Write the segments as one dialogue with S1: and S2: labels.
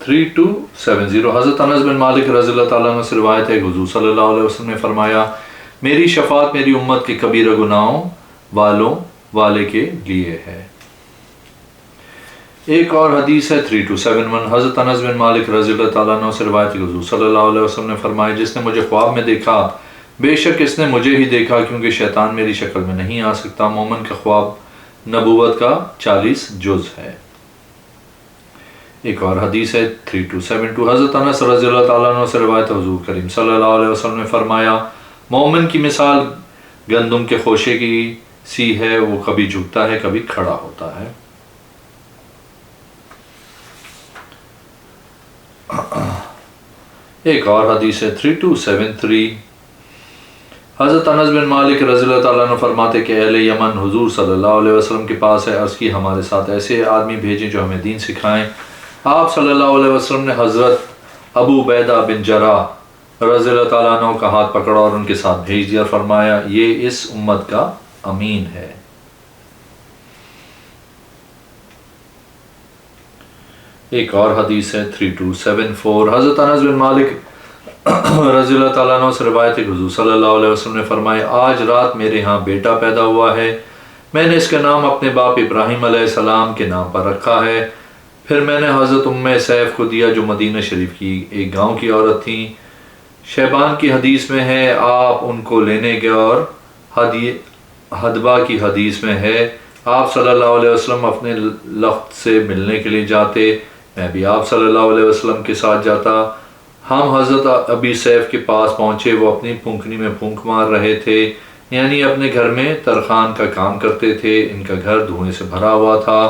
S1: 3270 حضرت انس بن مالک رضی اللہ تعالیٰ عنہ سے روایت ہے کہ حضور صلی اللہ علیہ وسلم نے فرمایا میری شفاعت میری امت کے کبیرہ گناہوں والے کے لیے ہے۔ ایک اور حدیث ہے 3271 حضرت انس بن مالک رضی اللہ تعالیٰ عنہ سے روایت ہے کہ حضور صلی اللہ علیہ وسلم نے فرمایا جس نے مجھے خواب میں دیکھا بے شک اس نے مجھے ہی دیکھا کیونکہ شیطان میری شکل میں نہیں آ سکتا۔ مومن کا خواب نبوت کا 40 جز ہے۔ ایک اور حدیث ہے 3272 حضرت انس رضی اللہ تعالیٰ عنہ سے روایت حضور کریم صلی اللہ علیہ وسلم نے فرمایا مومن کی مثال گندم کے خوشے کی سی ہے، وہ کبھی جھکتا ہے کبھی کھڑا ہوتا ہے۔ ایک اور حدیث ہے 3273 حضرت انس بن مالک رضی اللہ تعالیٰ عنہ فرماتے کہ اہل یمن حضور صلی اللہ علیہ وسلم کے پاس ہے، عرض کی ہمارے ساتھ ایسے آدمی بھیجیں جو ہمیں دین سکھائیں۔ آپ صلی اللہ علیہ وسلم نے حضرت ابو عبیدہ بن جراح رضی اللہ تعالیٰ عنہ کا ہاتھ پکڑا اور ان کے ساتھ بھیج دیا، فرمایا یہ اس امت کا امین ہے۔ ایک اور حدیث ہے 3274 حضرت انس بن مالک رضی اللہ تعالیٰ عنہ سے روایت ہے کہ حضور صلی اللہ علیہ وسلم نے فرمایا آج رات میرے ہاں بیٹا پیدا ہوا ہے، میں نے اس کا نام اپنے باپ ابراہیم علیہ السلام کے نام پر رکھا ہے۔ پھر میں نے حضرت ام سیف کو دیا جو مدینہ شریف کی ایک گاؤں کی عورت تھیں۔ شیبان کی حدیث میں ہے آپ ان کو لینے گئے اور حدبہ کی حدیث میں ہے آپ صلی اللہ علیہ وسلم اپنے لخت سے ملنے کے لیے جاتے، میں بھی آپ صلی اللہ علیہ وسلم کے ساتھ جاتا۔ ہم حضرت ابی سیف کے پاس پہنچے، وہ اپنی پھونکنی میں پھونک مار رہے تھے، یعنی اپنے گھر میں ترخان کا کام کرتے تھے، ان کا گھر دھوئیں سے بھرا ہوا تھا۔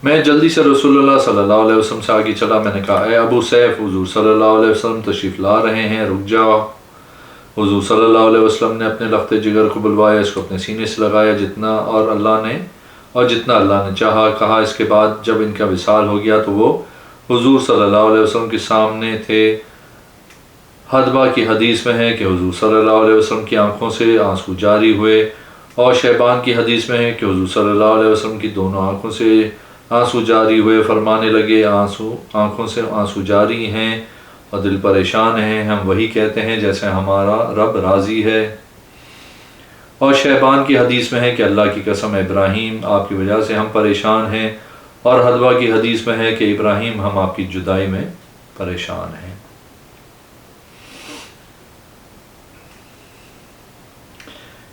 S1: میں جلدی سے رسول اللہ صلی اللہ علیہ وسلم سے آگے چلا، میں نے کہا اے ابو سیف حضور صلی اللہ علیہ وسلم تشریف لا رہے ہیں، رک جاؤ۔ حضور صلی اللہ علیہ وسلم نے اپنے لخت جگر کو بلوایا، اس کو اپنے سینے سے لگایا جتنا اللہ نے چاہا، کہا۔ اس کے بعد جب ان کا وصال ہو گیا تو وہ حضور صلی اللہ علیہ وسلم کے سامنے تھے۔ حدبہ کی حدیث میں ہے کہ حضور صلی اللہ علیہ وسلم کی آنکھوں سے آنسو جاری ہوئے، اور شیبان کی حدیث میں ہے کہ حضور صلی اللہ علیہ وسلم کی دونوں آنکھوں سے آنسو جاری ہوئے، فرمانے لگے آنکھوں سے آنسو جاری ہیں اور دل پریشان ہیں، ہم وہی کہتے ہیں جیسے ہمارا رب راضی ہے۔ اور شیبان کی حدیث میں ہے کہ اللہ کی قسم ابراہیم آپ کی وجہ سے ہم پریشان ہیں، اور حدبہ کی حدیث میں ہے کہ ابراہیم ہم آپ کی جدائی میں پریشان ہیں۔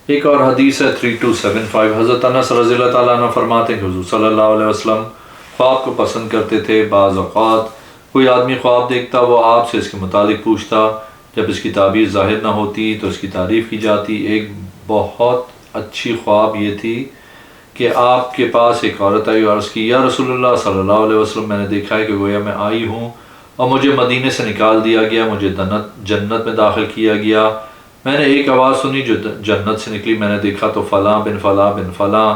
S1: ایک اور حدیث ہے 3275 حضرت انس رضی اللہ تعالیٰ عنہ فرماتے ہیں کہ حضور صلی اللہ علیہ وسلم خواب کو پسند کرتے تھے۔ بعض اوقات کوئی آدمی خواب دیکھتا، وہ آپ سے اس کے متعلق پوچھتا، جب اس کی تعبیر ظاہر نہ ہوتی تو اس کی تعریف کی جاتی۔ ایک بہت اچھی خواب یہ تھی کہ آپ کے پاس ایک عورت آئی اور عرض کی یا رسول اللہ صلی اللہ علیہ وسلم میں نے دیکھا ہے کہ گویا میں آئی ہوں اور مجھے مدینے سے نکال دیا گیا، مجھے جنت میں داخل کیا گیا، میں نے ایک آواز سنی جو جنت سے نکلی، میں نے دیکھا تو فلاں بن فلاں بن فلاں،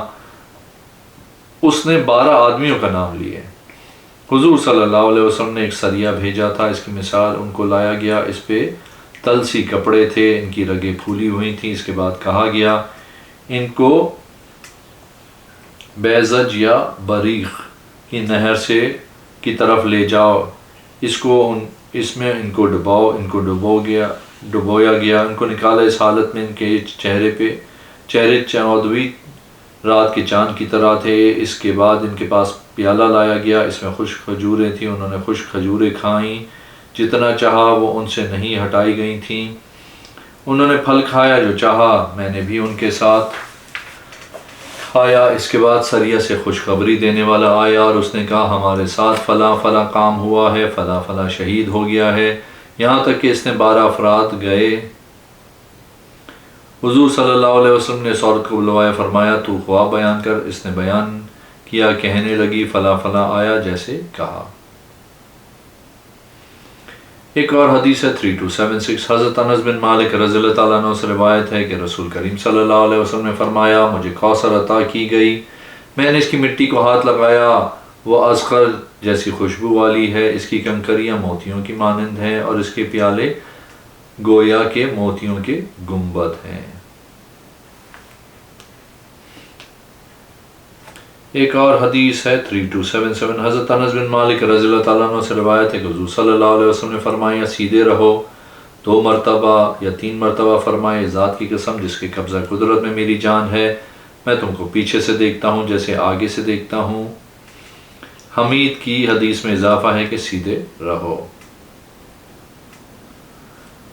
S1: اس نے 12 آدمیوں کا نام لیے۔ حضور صلی اللہ علیہ وسلم نے ایک سریہ بھیجا تھا، اس کی مثال ان کو لایا گیا، اس پہ تلسی کپڑے تھے، ان کی رگیں پھولی ہوئی تھیں۔ اس کے بعد کہا گیا ان کو بیزج یا بریخ کی نہر سے کی طرف لے جاؤ، اس میں ان کو ڈباؤ، ان کو ڈبویا گیا، ان کو نکالا اس حالت میں ان کے چہرے 14ویں رات کے چاند کی طرح تھے۔ اس کے بعد ان کے پاس پیالہ لایا گیا، اس میں خشک کھجوریں تھیں، انہوں نے خشک کھجوریں کھائیں، جتنا چاہا وہ ان سے نہیں ہٹائی گئی تھیں، انہوں نے پھل کھایا جو چاہا، میں نے بھی ان کے ساتھ کھایا۔ اس کے بعد سریہ سے خوشخبری دینے والا آیا اور اس نے کہا ہمارے ساتھ فلاں فلاں کام ہوا ہے، فلاں فلاں شہید ہو گیا ہے، یہاں تک کہ اس نے 12 افراد گئے۔ حضور صلی اللہ علیہ وسلم نے اس عورت کو بلوایا، فرمایا تو خواب بیان کر۔ اس نے بیان کیا، کہنے لگی فلاں فلاں آیا جیسے کہا۔ ایک اور حدیث ہے 3276 حضرت انس بن مالک رضی اللہ تعالیٰ عنہ سے روایت ہے کہ رسول کریم صلی اللہ علیہ وسلم نے فرمایا مجھے کوثر عطا کی گئی، میں نے اس کی مٹی کو ہاتھ لگایا، وہ ازخر جیسی خوشبو والی ہے، اس کی کنکریاں موتیوں کی مانند ہیں اور اس کے پیالے گویا کے موتیوں کے گنبد ہیں۔ ایک اور حدیث ہے 3277 حضرت انس بن مالک رضی اللہ تعالیٰ عنہ سے روایت ہے کہ حضور صلی اللہ علیہ وسلم نے فرمایا سیدھے رہو 2 مرتبہ یا 3 مرتبہ فرمائے ذات کی قسم جس کے قبضہ قدرت میں میری جان ہے میں تم کو پیچھے سے دیکھتا ہوں جیسے آگے سے دیکھتا ہوں۔ حمید کی حدیث میں اضافہ ہے کہ سیدھے رہو۔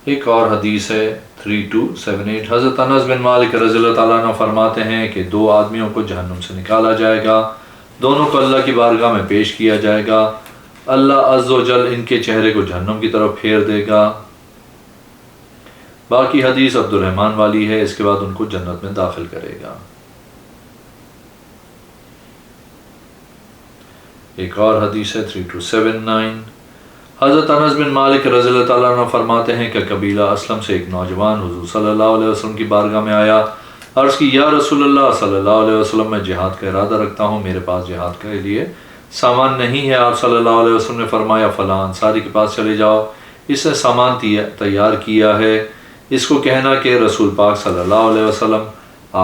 S1: ایک اور حدیث ہے 3278 حضرت انس بن مالک رضی اللہ تعالیٰ عنہ فرماتے ہیں کہ 2 آدمیوں کو جہنم سے نکالا جائے گا، دونوں کو اللہ کی بارگاہ میں پیش کیا جائے گا، اللہ عز و جل ان کے چہرے کو جہنم کی طرف پھیر دے گا۔ باقی حدیث عبد الرحمن والی ہے، اس کے بعد ان کو جنت میں داخل کرے گا۔ ایک اور حدیث ہے 3279 حضرت انس بن مالک رضی اللہ تعالیٰ عنہ فرماتے ہیں کہ قبیلہ اسلم سے ایک نوجوان حضور صلی اللہ علیہ وسلم کی بارگاہ میں آیا، عرض کی یا رسول اللہ صلی اللہ علیہ وسلم میں جہاد کا ارادہ رکھتا ہوں، میرے پاس جہاد کے لیے سامان نہیں ہے۔ آپ صلی اللہ علیہ وسلم نے فرمایا فلاں انصاری کے پاس چلے جاؤ، اس نے سامان تیار کیا ہے، اس کو کہنا کہ رسول پاک صلی اللہ علیہ وسلم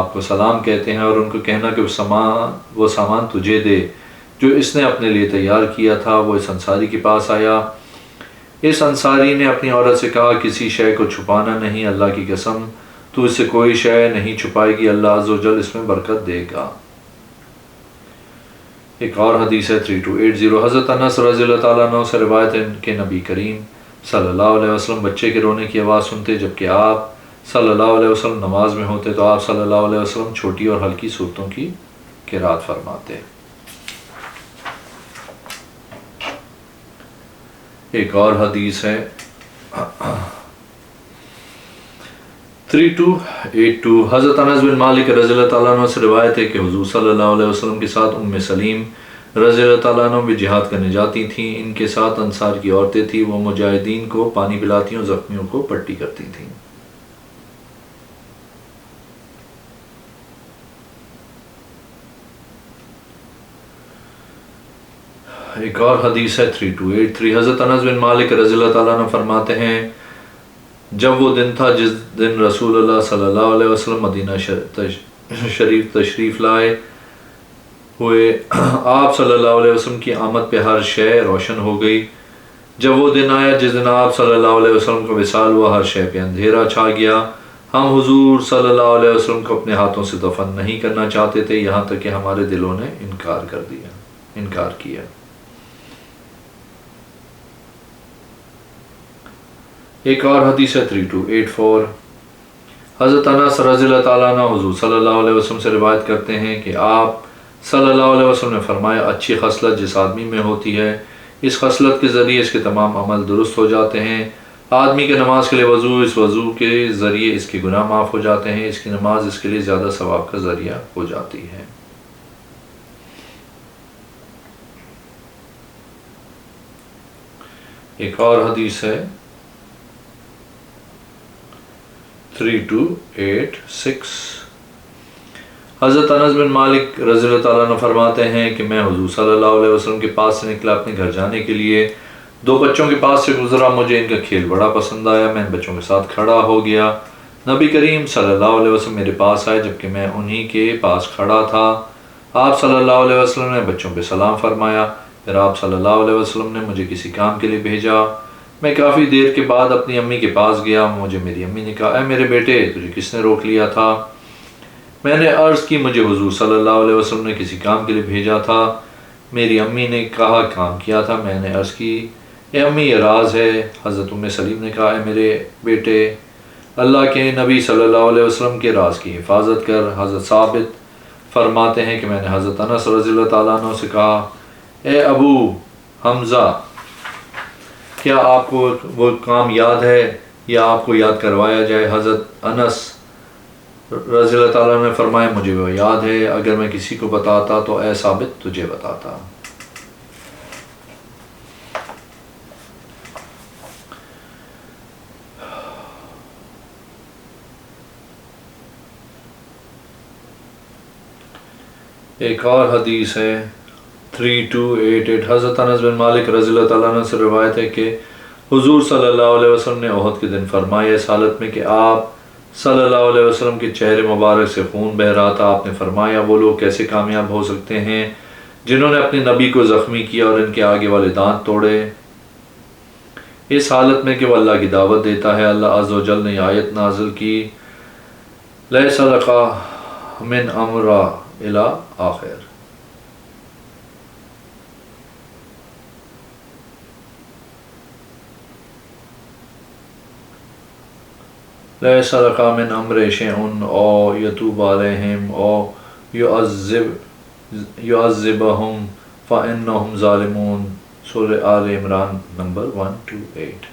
S1: آپ کو سلام کہتے ہیں، اور ان کو کہنا کہ وہ سامان تجھے دے جو اس نے اپنے لیے تیار کیا تھا۔ وہ اس انصاری کے پاس آیا، اس انصاری نے اپنی عورت سے کہا کسی شے کو چھپانا نہیں، اللہ کی قسم تو اس سے کوئی شے نہیں چھپائے گی، اللہ عز و جل اس میں برکت دے گا۔ ایک اور حدیث ہے 3280 حضرت انس رضی اللہ تعالیٰ عنہ سے روایت ہے کہ نبی کریم صلی اللہ علیہ وسلم بچے کے رونے کی آواز سنتے جبکہ آپ صلی اللہ علیہ وسلم نماز میں ہوتے تو آپ صلی اللہ علیہ وسلم چھوٹی اور ہلکی صورتوں کی قرات فرماتے۔ ایک اور حدیث ہے 3282 حضرت انس بن مالک رضی اللہ تعالیٰ عنہ سے روایت ہے کہ حضور صلی اللہ علیہ وسلم کے ساتھ ام سلیم رضی اللہ تعالیٰ عنہ بھی جہاد کرنے جاتی تھیں، ان کے ساتھ انصار کی عورتیں تھیں، وہ مجاہدین کو پانی پلاتی اور زخمیوں کو پٹی کرتی تھیں۔ ایک اور حدیث ہے 3283 حضرت انس بن مالک رضی اللہ تعالیٰ عنہ فرماتے ہیں جب وہ دن تھا جس دن رسول اللہ صلی اللہ علیہ وسلم مدینہ شریف تشریف لائے ہوئے، آپ صلی اللہ علیہ وسلم کی آمد پہ ہر شے روشن ہو گئی۔ جب وہ دن آیا جس دن آپ صلی اللہ علیہ وسلم کا وصال ہوا، ہر شے پہ اندھیرا چھا گیا۔ ہم حضور صلی اللہ علیہ وسلم کو اپنے ہاتھوں سے دفن نہیں کرنا چاہتے تھے، یہاں تک کہ ہمارے دلوں نے انکار کیا۔ ایک اور حدیث ہے 3284 حضرت انس رضی اللہ تعالیٰ عنہ حضور صلی اللہ علیہ وسلم سے روایت کرتے ہیں کہ آپ صلی اللہ علیہ وسلم نے فرمایا اچھی خصلت جس آدمی میں ہوتی ہے، اس خصلت کے ذریعے اس کے تمام عمل درست ہو جاتے ہیں۔ آدمی کے نماز کے لیے وضو، اس وضو کے ذریعے اس کے گناہ معاف ہو جاتے ہیں، اس کی نماز اس کے لیے زیادہ ثواب کا ذریعہ ہو جاتی ہے۔ ایک اور حدیث ہے 3286 حضرت انس بن مالک رضی اللہ تعالیٰ عنہ فرماتے ہیں کہ میں حضور صلی اللہ علیہ وسلم کے پاس سے نکلا اپنے گھر جانے کے لیے، 2 بچوں کے پاس سے گزرا، مجھے ان کا کھیل بڑا پسند آیا، میں ان بچوں کے ساتھ کھڑا ہو گیا۔ نبی کریم صلی اللہ علیہ وسلم میرے پاس آئے جبکہ میں انہی کے پاس کھڑا تھا۔ آپ صلی اللہ علیہ وسلم نے بچوں پہ سلام فرمایا، پھر آپ صلی اللہ علیہ وسلم نے مجھے کسی کام کے لیے بھیجا۔ میں کافی دیر کے بعد اپنی امی کے پاس گیا، مجھے میری امی نے کہا اے میرے بیٹے تجھے کس نے روک لیا تھا؟ میں نے عرض کی مجھے حضور صلی اللہ علیہ وسلم نے کسی کام کے لیے بھیجا تھا۔ میری امی نے کہا کام کیا تھا؟ میں نے عرض کی اے امی یہ راز ہے۔ حضرت ام سلیم نے کہا اے میرے بیٹے اللہ کے نبی صلی اللہ علیہ وسلم کے راز کی حفاظت کر۔ حضرت ثابت فرماتے ہیں کہ میں نے حضرت انس رضی اللہ تعالیٰ عنہ سے کہا اے ابو حمزہ کیا آپ کو وہ کام یاد ہے یا آپ کو یاد کروایا جائے؟ حضرت انس رضی اللہ تعالیٰ نے فرمایا مجھے وہ یاد ہے، اگر میں کسی کو بتاتا تو اے ثابت تجھے بتاتا۔ ایک اور حدیث ہے 3288 حضرت انس بن مالک رضی اللہ تعالیٰ عنہ سے روایت ہے کہ حضور صلی اللہ علیہ وسلم نے احد کے دن فرمایا اس حالت میں کہ آپ صلی اللہ علیہ وسلم کے چہرے مبارک سے خون بہہ رہا تھا۔ آپ نے فرمایا وہ لوگ کیسے کامیاب ہو سکتے ہیں جنہوں نے اپنے نبی کو زخمی کیا اور ان کے آگے والے دانت توڑے، اس حالت میں کہ وہ اللہ کی دعوت دیتا ہے۔ اللہ عز و جل نے آیت نازل کی لیس لک من امر الی آخر۔ لیس لک من امر شیء او یتوب علیہم او یعذبہم فانہم ظالمون، سورہ آل عمران نمبر 128۔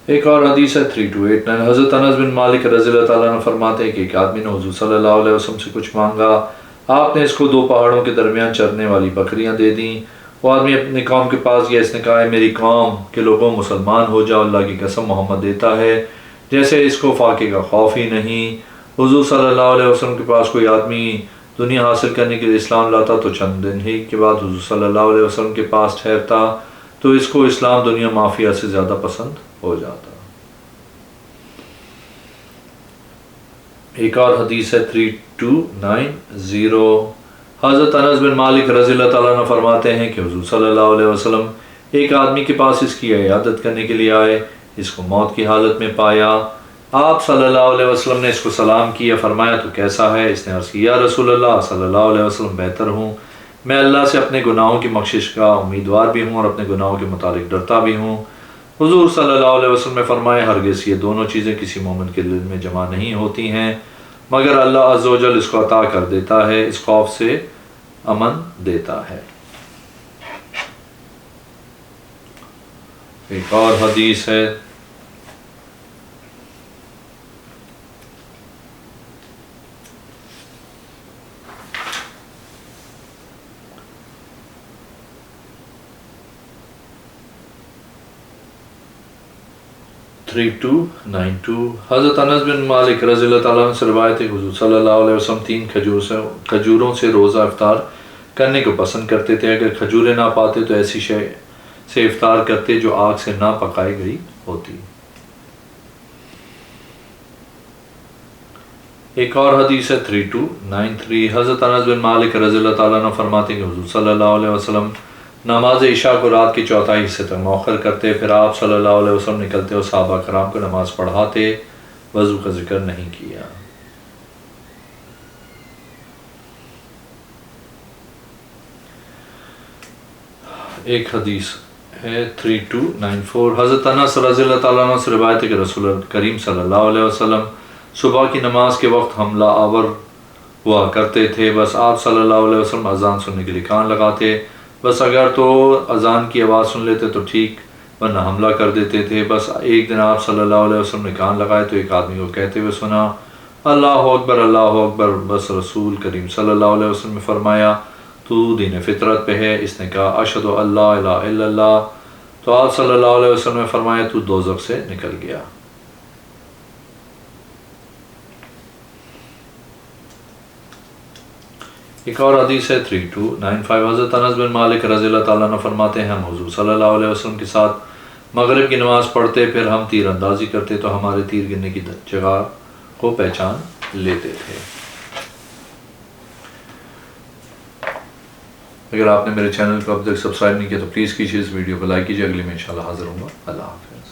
S1: ایک اور حدیث ہے 3289، حضرت انس بن مالک رضی اللہ تعالیٰ عنہ فرماتے ہیں کہ ایک آدمی نے حضور صلی اللہ علیہ وسلم سے کچھ مانگا، آپ نے اس کو 2 پہاڑوں کے درمیان چرنے والی بکریاں دے دیں۔ وہ آدمی اپنی قوم کے پاس گیا، اس نے کہا ہے میری قوم کے لوگوں مسلمان ہو جاؤ، اللہ کی قسم محمد دیتا ہے جیسے اس کو فاقے کا خوف ہی نہیں۔ حضور صلی اللہ علیہ وسلم کے پاس کوئی آدمی دنیا حاصل کرنے کے لیے اسلام لاتا تو چند دن ہی کے بعد حضور صلی اللہ علیہ وسلم کے پاس ٹھہرتا تو اس کو اسلام دنیا مافیا سے زیادہ پسند ہو جاتا۔ ایک اور حدیث ہے 3290، حضرت انس بن مالک رضی اللہ تعالیٰ عنہ فرماتے ہیں کہ حضور صلی اللہ علیہ وسلم ایک آدمی کے پاس اس کی عیادت کرنے کے لیے آئے، اس کو موت کی حالت میں پایا۔ آپ صلی اللہ علیہ وسلم نے اس کو سلام کیا، فرمایا تو کیسا ہے؟ اس نے عرض کیا یا رسول اللہ صلی اللہ علیہ وسلم بہتر ہوں، میں اللہ سے اپنے گناہوں کی بخشش کا امیدوار بھی ہوں اور اپنے گناہوں کے متعلق ڈرتا بھی ہوں۔ حضور صلی اللہ علیہ وسلم نے فرمایا ہرگز یہ دونوں چیزیں کسی مومن کے دل میں جمع نہیں ہوتی ہیں مگر اللہ عز و جل اس کو عطا کر دیتا ہے، اس خوف سے امن دیتا ہے۔ ایک اور حدیث ہے 3292، حضرت انس بن مالک رضی اللہ تعالیٰ عنہ سے روایت ہے کہ حضور صلی اللہ علیہ وسلم 3 کھجوروں سے روزہ افطار کرنے کو پسند کرتے تھے، اگر کھجوریں نہ پاتے تو ایسی شے سے افطار کرتے جو آگ سے نہ پکائی گئی ہوتی۔ ایک اور حدیث ہے 3293، حضرت انس بن مالک رضی اللہ تعالیٰ عنہ فرماتے ہیں کہ حضور صلی اللہ علیہ وسلم نماز عشاء کو رات کے چوتھائی حصے تک مؤخر کرتے، پھر آپ صلی اللہ علیہ وسلم نکلتے اور صحابہ کرام کو نماز پڑھاتے، وضو کا ذکر نہیں کیا۔ ایک حدیث ہے 3294، حضرت انس رضی اللہ تعالیٰ عنہ سے روایت ہے کہ رسول کریم صلی اللہ علیہ وسلم صبح کی نماز کے وقت حملہ آور ہوا کرتے تھے، بس آپ صلی اللہ علیہ وسلم اذان سننے کے لیے کان لگاتے، بس اگر تو اذان کی آواز سن لیتے تو ٹھیک ورنہ حملہ کر دیتے تھے۔ بس ایک دن آپ صلی اللہ علیہ وسلم نے کان لگائے تو ایک آدمی کو کہتے ہوئے سنا اللہ اکبر اللہ اکبر، بس رسول کریم صلی اللہ علیہ وسلم نے فرمایا تو دین فطرت پہ ہے، اس نے کہا اشہد ان لا الہ الا اللہ، تو آپ صلی اللہ علیہ وسلم نے فرمایا تو دوزخ سے نکل گیا۔ ایک اور حدیث ہے 3295، حضرت انس بن مالک رضی اللہ تعالیٰ عنہ فرماتے ہیں ہم حضور صلی اللہ علیہ وسلم کے ساتھ مغرب کی نماز پڑھتے، پھر ہم تیر اندازی کرتے تو ہمارے تیر گرنے کی جگہ کو پہچان لیتے تھے۔ اگر آپ نے میرے چینل کو اب تک سبسکرائب نہیں کیا تو پلیز کیجیے، اس ویڈیو کو لائک کیجیے۔ اگلی میں انشاءاللہ حاضر ہوں گا۔ اللہ حافظ۔